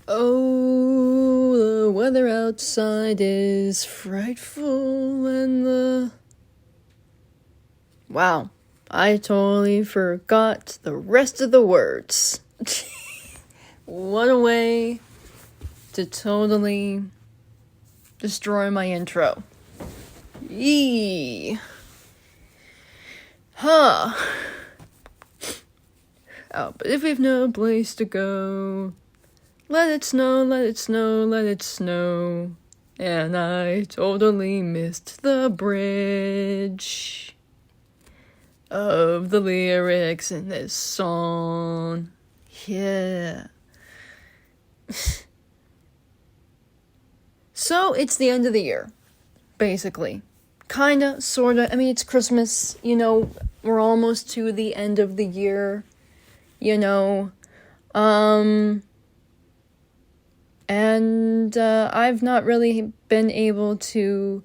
Oh, the weather outside is frightful and Wow, I totally forgot the rest of the words. What a way to totally destroy my intro. Yee. Huh. Oh, but if we've no place to go, let it snow, let it snow, let it snow. And I totally missed the bridge of the lyrics in this song. Yeah. So, it's the end of the year, basically. Kinda, sorta. I mean, it's Christmas, we're almost to the end of the year, and I've not really been able to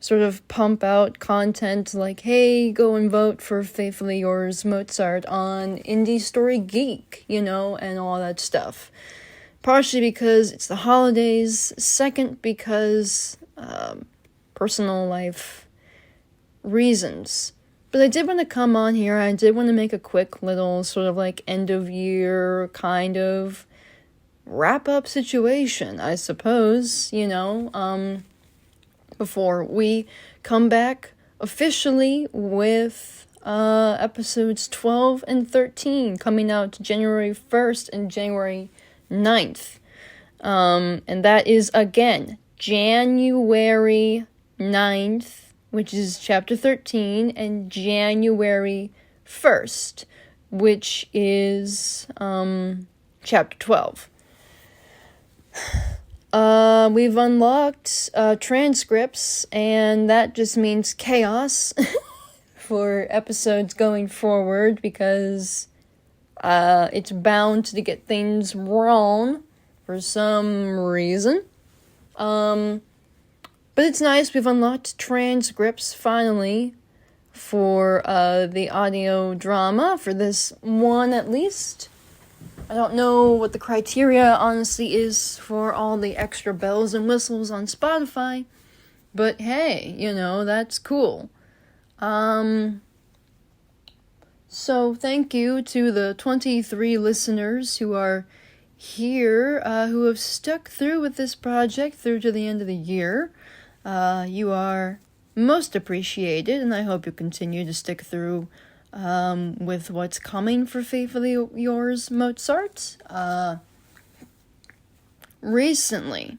sort of pump out content like, hey, go and vote for Faithfully Yours Mozart on Indie Story Geek, and all that stuff. Partially because it's the holidays, second because personal life reasons. But I did want to come on here, I did want to make a quick little sort of like end of year kind of wrap-up situation, I suppose, before we come back officially with episodes 12 and 13 coming out January 1st and January 9th. And that is, again, January 9th, which is chapter 13, and January 1st, which is chapter 12. We've unlocked transcripts, and that just means chaos for episodes going forward, because it's bound to get things wrong for some reason. But it's nice, we've unlocked transcripts finally for the audio drama, for this one at least. I don't know what the criteria honestly is for all the extra bells and whistles on Spotify, but hey, that's cool. So thank you to the 23 listeners who are here, who have stuck through with this project through to the end of the year. You are most appreciated, and I hope you continue to stick through with what's coming for Faithfully Yours Mozart recently.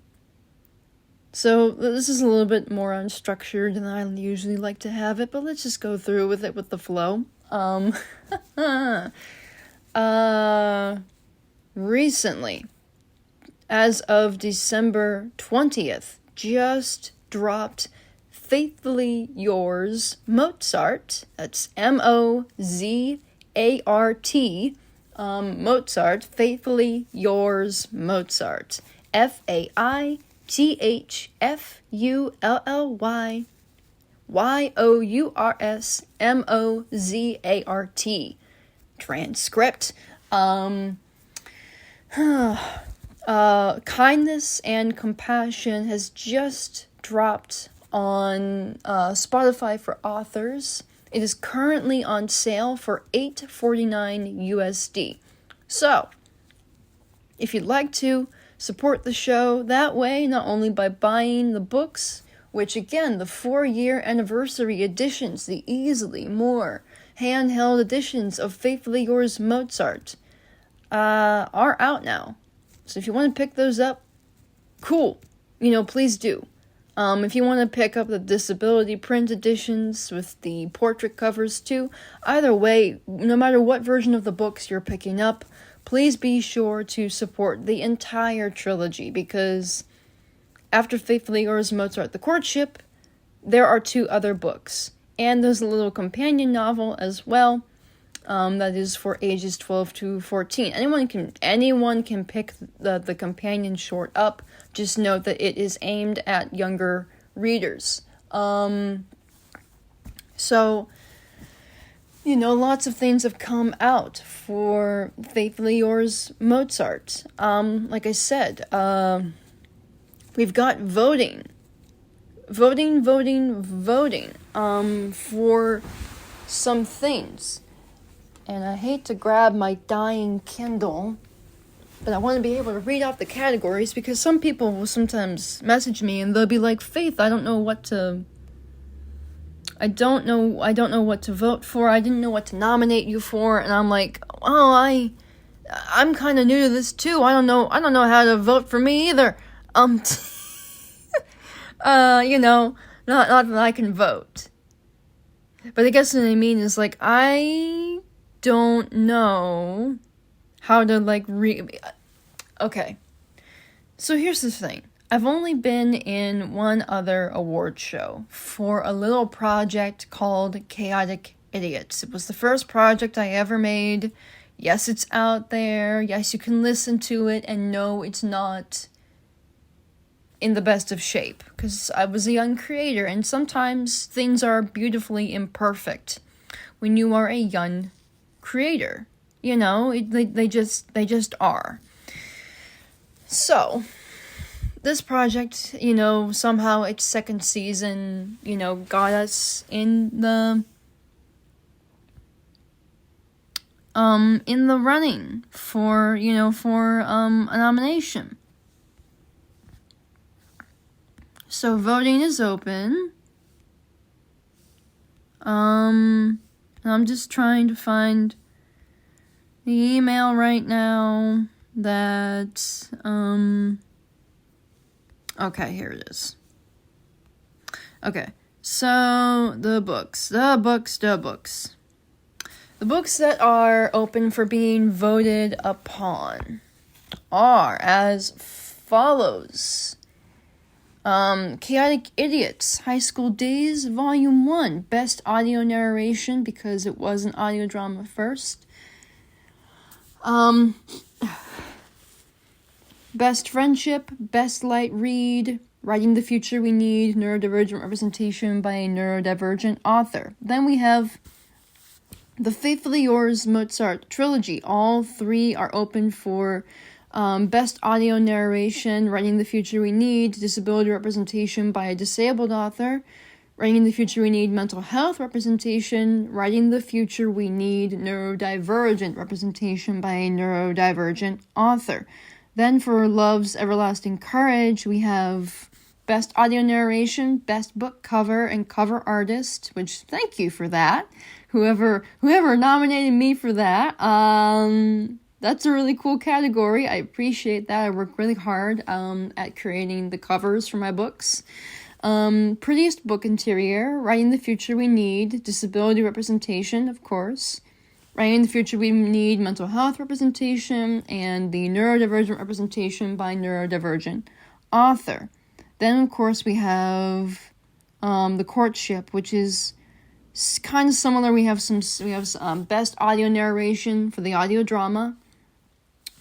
So this is a little bit more unstructured than I usually like to have it, but let's just go through with it with the flow. Recently, as of December 20th, just dropped Faithfully Yours Mozart. That's M-O-Z-A-R-T. Mozart. Faithfully Yours Mozart. Faithfully Yours Mozart. Transcript. Kindness and Compassion has just dropped on Spotify for authors. It is currently on sale for $8.49 USD. So, if you'd like to support the show that way, not only by buying the books, which again, the 4-year anniversary editions, the easily more handheld editions of Faithfully Yours Mozart, are out now. So if you want to pick those up, cool. Please do. If you want to pick up the disability print editions with the portrait covers too, either way, no matter what version of the books you're picking up, please be sure to support the entire trilogy, because after Faithfully Yours Mozart, The Courtship, there are 2 other books. And there's a little companion novel as well, that is for ages 12 to 14. Anyone can pick the companion short up. Just note that it is aimed at younger readers. So lots of things have come out for Faithfully Yours Mozart. Like I said, we've got voting, for some things. And I hate to grab my dying Kindle, but I want to be able to read off the categories, because some people will sometimes message me and they'll be like, Faith, I don't know what to vote for. I didn't know what to nominate you for. And I'm like, oh, I'm kind of new to this too. I don't know how to vote for me either. Not that I can vote. But I guess what I mean is, like, I don't know how to, okay. So here's the thing. I've only been in one other award show for a little project called Chaotic Idiots. It was the first project I ever made. Yes, it's out there. Yes, you can listen to it, and no, it's not in the best of shape, because I was a young creator, and sometimes things are beautifully imperfect when you are a young creator. They just are. So, this project, somehow its second season, got us in the running for a nomination. So voting is open. I'm just trying to find the email right now that, okay, here it is. Okay, so the books that are open for being voted upon are as follows. Chaotic Idiots, High School Days, Volume 1, Best Audio Narration, because it was an audio drama first. Best Friendship, Best Light Read, Writing the Future We Need, Neurodivergent Representation by a Neurodivergent Author. Then we have the Faithfully Yours Mozart Trilogy. All three are open for Best Audio Narration, Writing the Future We Need, Disability Representation by a Disabled Author, Writing the Future We Need, Mental Health Representation, Writing the Future We Need, Neurodivergent Representation by a Neurodivergent Author. Then for Love's Everlasting Courage, we have Best Audio Narration, Best Book Cover, and Cover Artist, which, thank you for that. Whoever nominated me for that, that's a really cool category. I appreciate that. I work really hard at creating the covers for my books. Prettiest Book Interior, Writing the Future We Need, Disability Representation, of course. Writing the Future We Need, Mental Health Representation, and the Neurodivergent Representation by Neurodivergent Author. Then, of course, we have The Courtship, which is kind of similar. We have Best Audio Narration for the audio drama.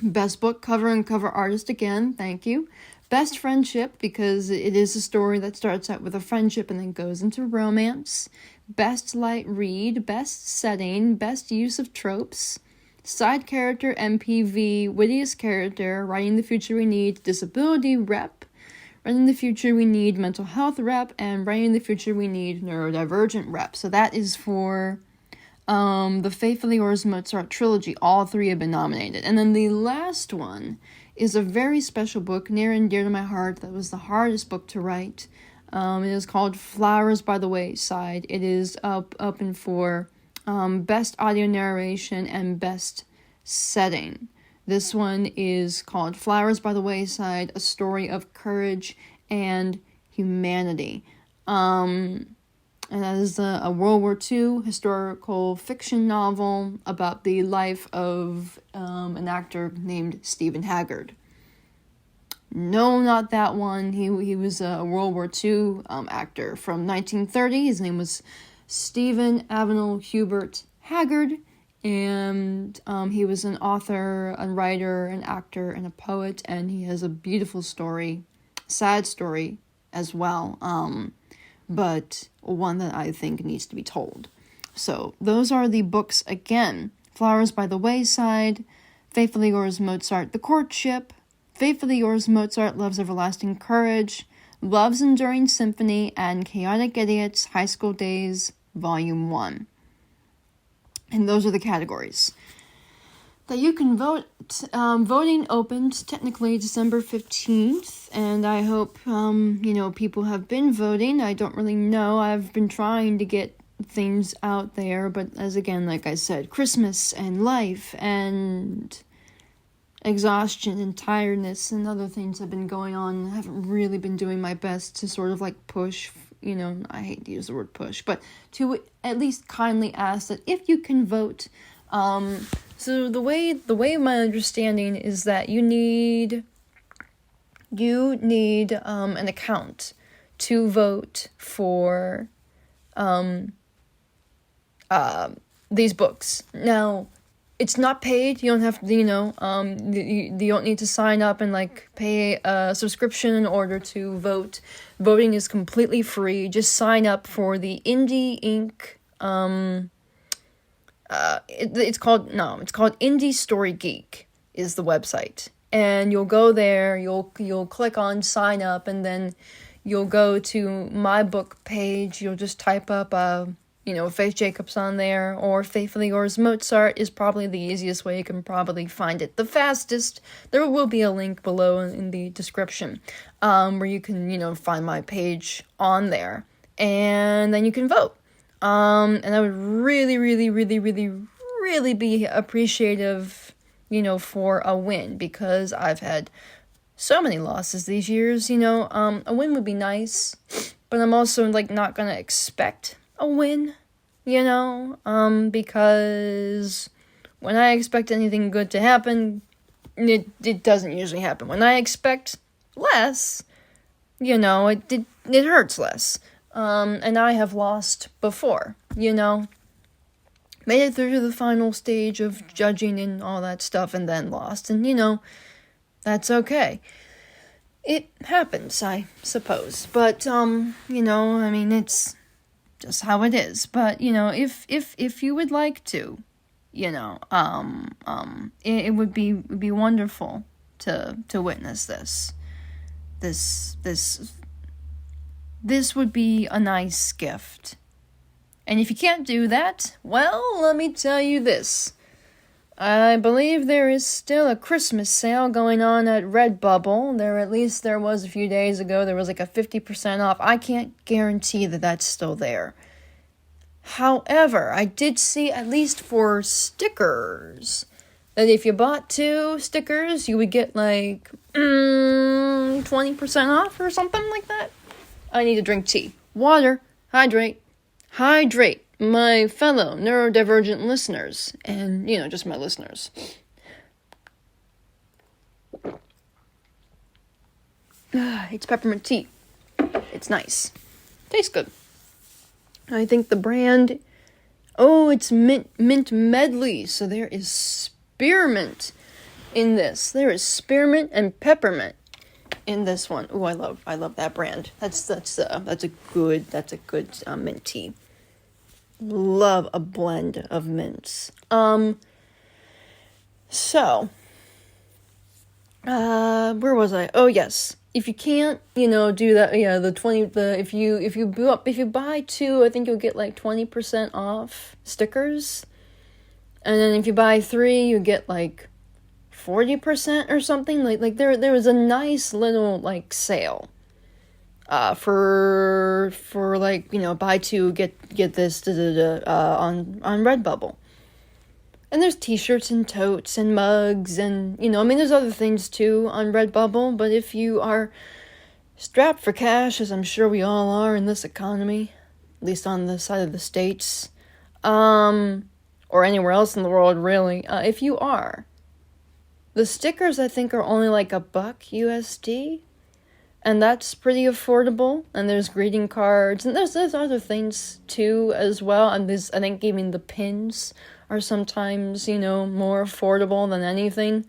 Best Book Cover and Cover Artist again, thank you. Best Friendship, because it is a story that starts out with a friendship and then goes into romance. Best Light Read, Best Setting, Best Use of Tropes. Side Character, MPV, Wittiest Character, Writing the Future We Need, Disability Rep, Writing the Future We Need, Mental Health Rep, and Writing the Future We Need, Neurodivergent Rep. So that is for the Faithfully Yours Mozart Trilogy. All three have been nominated. And then the last one is a very special book, near and dear to my heart. That was the hardest book to write. It is called Flowers by the Wayside. It is open for Best Audio Narration and Best Setting. This one is called Flowers by the Wayside, a story of courage and humanity. And that is a World War II historical fiction novel about the life of an actor named Stephen Haggard. No, not that one. He was a World War II actor from 1930. His name was Stephen Avenel Hubert Haggard, and he was an author, a writer, an actor, and a poet, and he has a beautiful story, sad story as well, but one that I think needs to be told. So those are the books again. Flowers by the Wayside, Faithfully Yours Mozart, The Courtship, Faithfully Yours Mozart, Love's Everlasting Courage, Love's Enduring Symphony, and Chaotic Idiots, High School Days, Volume 1. And those are the categories that you can vote. Voting opened technically December 15th, and I hope, people have been voting. I don't really know. I've been trying to get things out there, but like I said, Christmas and life and exhaustion and tiredness and other things have been going on. I haven't really been doing my best to sort of like push, I hate to use the word push, but to at least kindly ask that if you can vote. So the way my understanding is that you need an account to vote for these books. Now, it's not paid. You don't have to, you don't need to sign up and pay a subscription in order to vote. Voting is completely free. Just sign up for the Indie Inc. It's called Indie Story Geek is the website, and you'll go there. You'll click on sign up, and then you'll go to my book page. You'll just type up Faith Jacobs on there, or Faithfully Yours Mozart is probably the easiest way. You can probably find it the fastest. There will be a link below in the description, where you can find my page on there, and then you can vote. And I would really, really, really, really, really be appreciative, for a win, because I've had so many losses these years, a win would be nice, but I'm also, not gonna expect a win, because when I expect anything good to happen, it doesn't usually happen. When I expect less, it hurts less. And I have lost before, made it through to the final stage of judging and all that stuff and then lost. And, that's okay. It happens, I suppose. But, it's just how it is. But, if you would like to, it would be wonderful to witness this. This would be a nice gift. And if you can't do that, well, let me tell you this. I believe there is still a Christmas sale going on at Redbubble. There was a few days ago. There was a 50% off. I can't guarantee that that's still there. However, I did see, at least for stickers, that if you bought 2 stickers, you would get 20% off or something like that. I need to drink tea. Water. Hydrate. Hydrate, my fellow neurodivergent listeners. And, just my listeners. It's peppermint tea. It's nice. Tastes good. I think the brand... Oh, it's mint medley. So there is spearmint in this. There is spearmint and peppermint in this one. Oh, I love that brand. That's a good mint tea. Love a blend of mints. So where was I? Oh, yes. If you can't, do that, if you buy 2, I think you'll get 20% off stickers. And then if you buy 3, you get 40% or something. There was a nice little sale for buy 2 get this on Redbubble. And there's t-shirts and totes and mugs and there's other things too on Redbubble, but if you are strapped for cash, as I'm sure we all are in this economy, at least on the side of the States, or anywhere else in the world really, if you are, the stickers I think are only $1 USD, and that's pretty affordable. And there's greeting cards, and there's other things too as well. And I think even the pins are sometimes, more affordable than anything,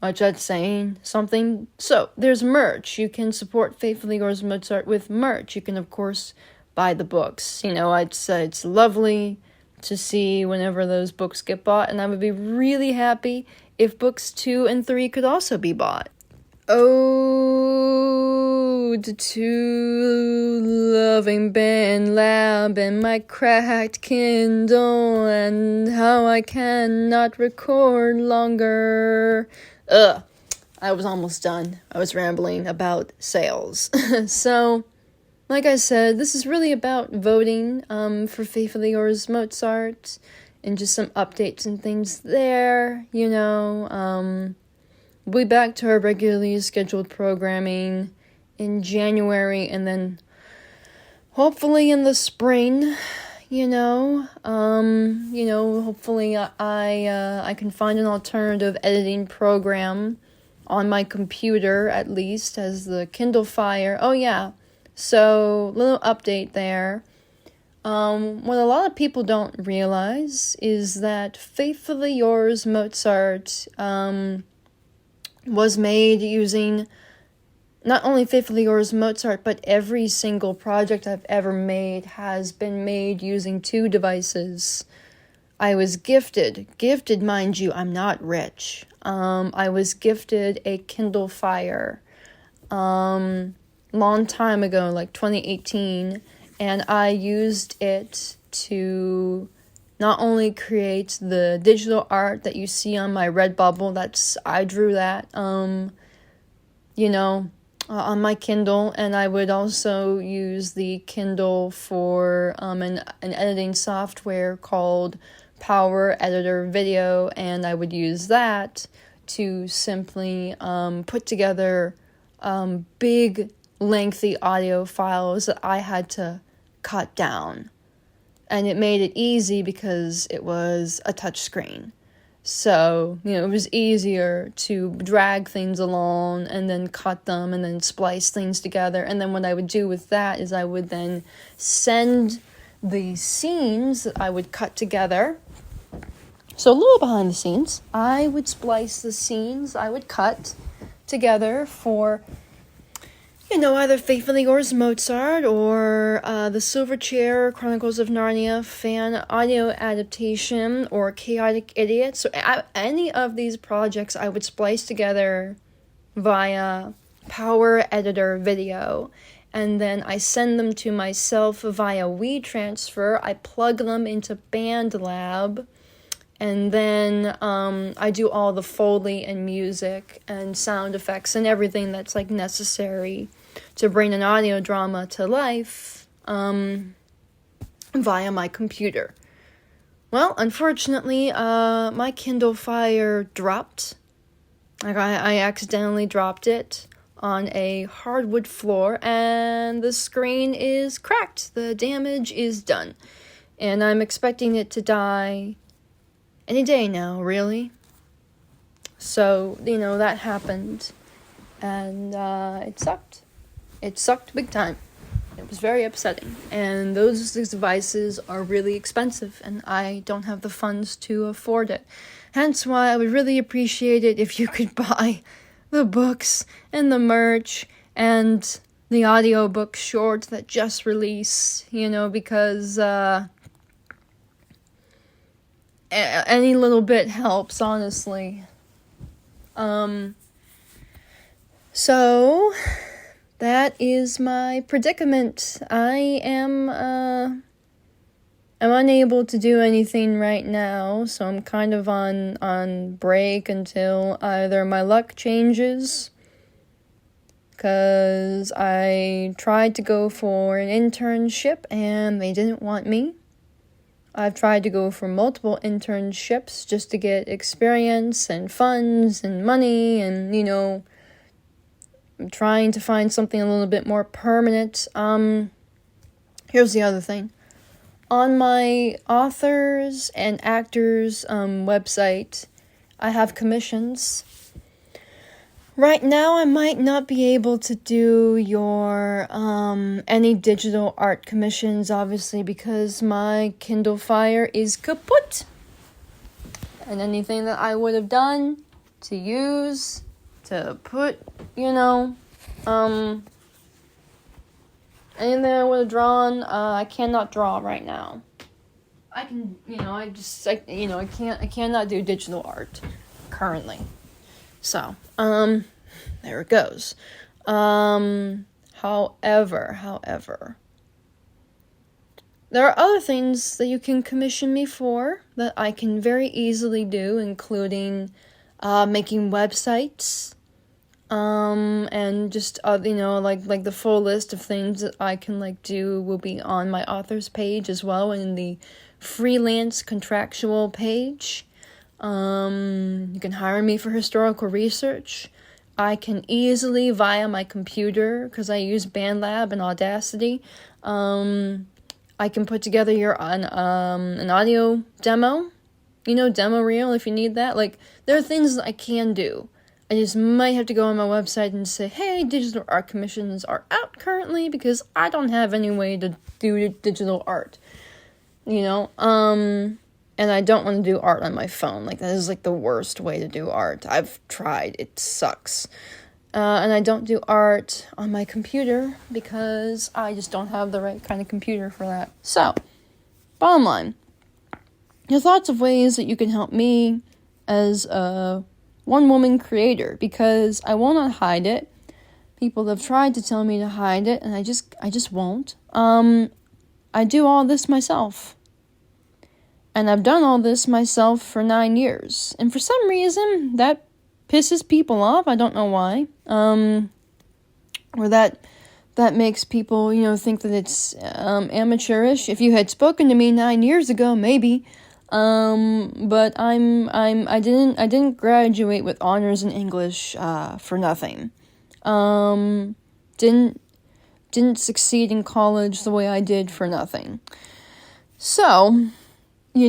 which that's saying something. So there's merch. You can support Faithfully Yours Mozart with merch. You can, of course, buy the books. It's lovely to see whenever those books get bought, and I would be really happy if books 2 and 3 could also be bought. Ode to loving Ben Lab and my cracked Kindle and how I cannot record longer. I was almost done. I was rambling about sales. So, like I said, this is really about voting for Faithfully Yours Mozart and just some updates and things there, We'll be back to our regularly scheduled programming in January and then hopefully in the spring, hopefully I can find an alternative editing program on my computer, at least, as the Kindle Fire. Oh yeah, so little update there. What a lot of people don't realize is that Faithfully Yours Mozart was made using not only Faithfully Yours Mozart, but every single project I've ever made has been made using 2 devices. I was gifted, mind you, I'm not rich. I was gifted a Kindle Fire, long time ago, like 2018, and I used it to not only create the digital art that you see on my Redbubble, I drew that, on my Kindle, and I would also use the Kindle for an editing software called Power Editor Video, and I would use that to simply put together big, lengthy audio files that I had to cut down. And it made it easy because it was a touch screen. So, it was easier to drag things along and then cut them and then splice things together. And then what I would do with that is I would then send the scenes that I would cut together. So a little behind the scenes, I would splice the scenes I would cut together for either Faithfully Yours Mozart or the Silverchair Chronicles of Narnia fan audio adaptation or Chaotic Idiot. So any of these projects I would splice together via Power Editor Video, and then I send them to myself via WeTransfer. I plug them into BandLab, and then I do all the Foley and music and sound effects and everything that's necessary to bring an audio drama to life via my computer. Well, unfortunately, my Kindle Fire dropped. I accidentally dropped it on a hardwood floor, and the screen is cracked. The damage is done. And I'm expecting it to die any day now, really. So, that happened. And it sucked. It sucked big time. It was very upsetting. And those devices are really expensive, and I don't have the funds to afford it. Hence why I would really appreciate it if you could buy the books and the merch and the audiobook short that just released, because any little bit helps, honestly. So that is my predicament. I am I'm unable to do anything right now, so I'm kind of on break until either my luck changes, because I tried to go for an internship and they didn't want me. I've tried to go for multiple internships just to get experience and funds and money and, I'm trying to find something a little bit more permanent. Here's the other thing. On my authors and actors website, I have commissions. Right now, I might not be able to do your any digital art commissions, obviously, because my Kindle Fire is kaput. And anything that I would have done to use to put, anything I would have drawn, I cannot draw right now. I can, I cannot do digital art currently. So, there it goes. However, there are other things that you can commission me for that I can very easily do, including making websites, and just like the full list of things that I can do will be on my author's page as well, in the freelance contractual page. You can hire me for historical research. I can easily, via my computer, because I use BandLab and Audacity, I can put together an audio demo, demo reel if you need that. There are things that I can do. I just might have to go on my website and say, hey, digital art commissions are out currently because I don't have any way to do digital art, and I don't want to do art on my phone. That is the worst way to do art. I've tried. It sucks. And I don't do art on my computer because I just don't have the right kind of computer for that. So, bottom line, there's lots of ways that you can help me as a one-woman creator, because I will not hide it. People have tried to tell me to hide it, and I just won't. I do all this myself. And I've done all this myself for 9 years. And for some reason, that pisses people off. I don't know why. Or that makes people, think that it's amateurish. If you had spoken to me 9 years ago, maybe. But I didn't graduate with honors in English for nothing. Didn't succeed in college the way I did for nothing. So, I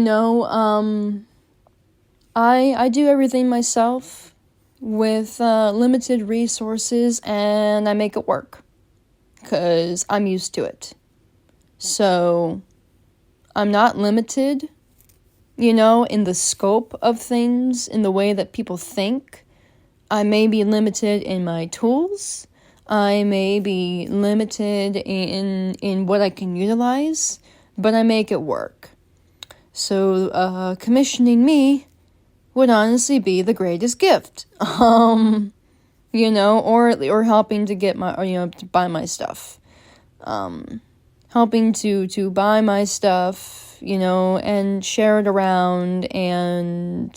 do everything myself with limited resources, and I make it work because I'm used to it. So I'm not limited, in the scope of things, in the way that people think. I may be limited in my tools. I may be limited in what I can utilize, but I make it work. So, commissioning me would honestly be the greatest gift. Or helping to get to buy my stuff. Helping to buy my stuff, and share it around and,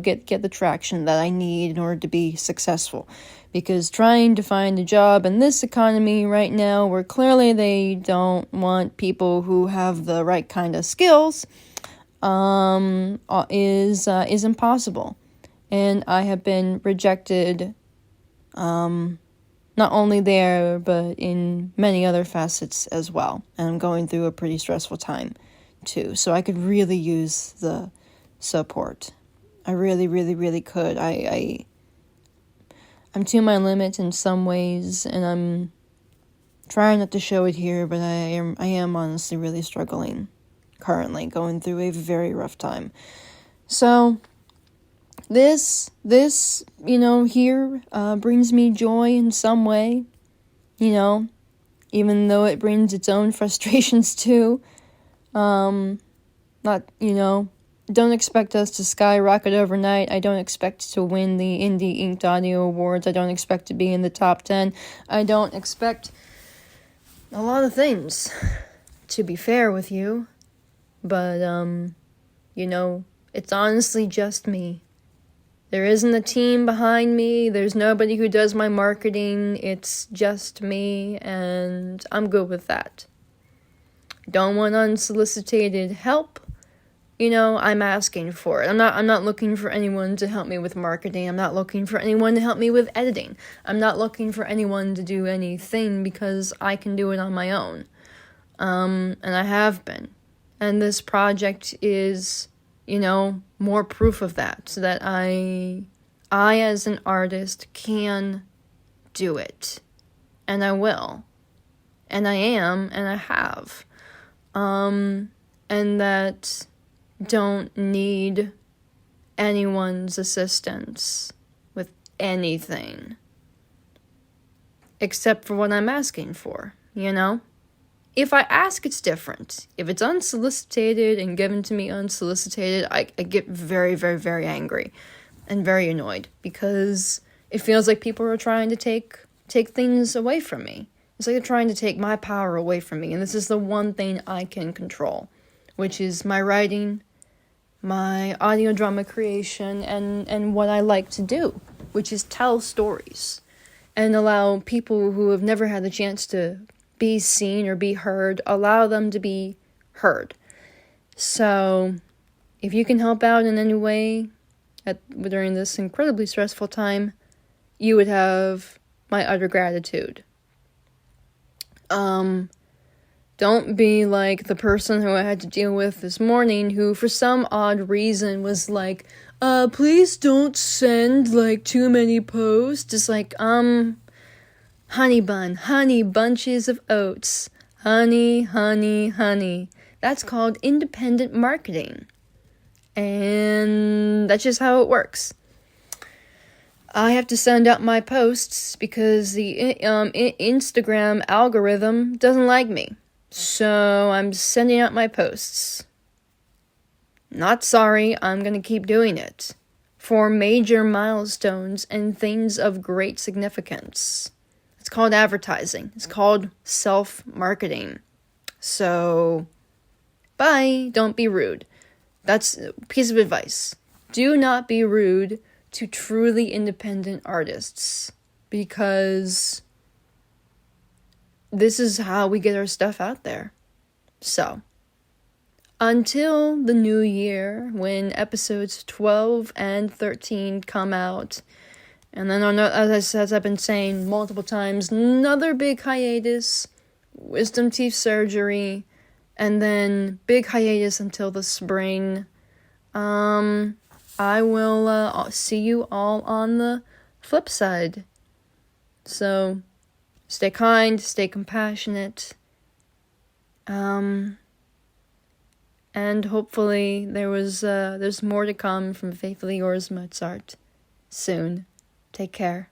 get the traction that I need in order to be successful. Because trying to find a job in this economy right now, where clearly they don't want people who have the right kind of skills, is impossible. And I have been rejected, not only there, but in many other facets as well. And I'm going through a pretty stressful time, too. So I could really use the support. I really, really, really could. I'm to my limit in some ways, and I'm trying not to show it here, but I am honestly really struggling currently, going through a very rough time. So this here brings me joy in some way, even though it brings its own frustrations too. Don't expect us to skyrocket overnight. I don't expect to win the Indie Inked Audio Awards. I don't expect to be in the top 10. I don't expect a lot of things, to be fair with you. But, it's honestly just me. There isn't a team behind me. There's nobody who does my marketing. It's just me, and I'm good with that. Don't want unsolicited help. I'm asking for it. I'm not looking for anyone to help me with marketing. I'm not looking for anyone to help me with editing. I'm not looking for anyone to do anything because I can do it on my own. And I have been. And this project is, more proof of that, so that I as an artist can do it. And I will. And I am, and I have. And that don't need anyone's assistance with anything except for what I'm asking for, If I ask, it's different. If it's unsolicited and given to me unsolicited, I get very, very, very angry and very annoyed because it feels like people are trying to take things away from me. It's like they're trying to take my power away from me, and this is the one thing I can control, which is my writing, my audio drama creation, and what I like to do, which is tell stories and allow people who have never had the chance to be seen or be heard, allow them to be heard. So, if you can help out in any way during this incredibly stressful time, you would have my utter gratitude. Don't be like the person who I had to deal with this morning who, for some odd reason, was like, please don't send, like, too many posts. It's like, honey bun, honey bunches of oats, honey, honey, honey. That's called independent marketing. And that's just how it works. I have to send out my posts because the Instagram algorithm doesn't like me. So I'm sending out my posts. Not sorry, I'm going to keep doing it. For major milestones and things of great significance. It's called advertising. It's called self-marketing. So, bye. Don't be rude. That's a piece of advice. Do not be rude to truly independent artists, because this is how we get our stuff out there. So, until the new year, when episodes 12 and 13 come out, and then, as I've been saying multiple times, another big hiatus, wisdom teeth surgery, and then big hiatus until the spring. I will see you all on the flip side. So, stay kind, stay compassionate, and hopefully there's more to come from Faithfully Yours Mozart soon. Take care.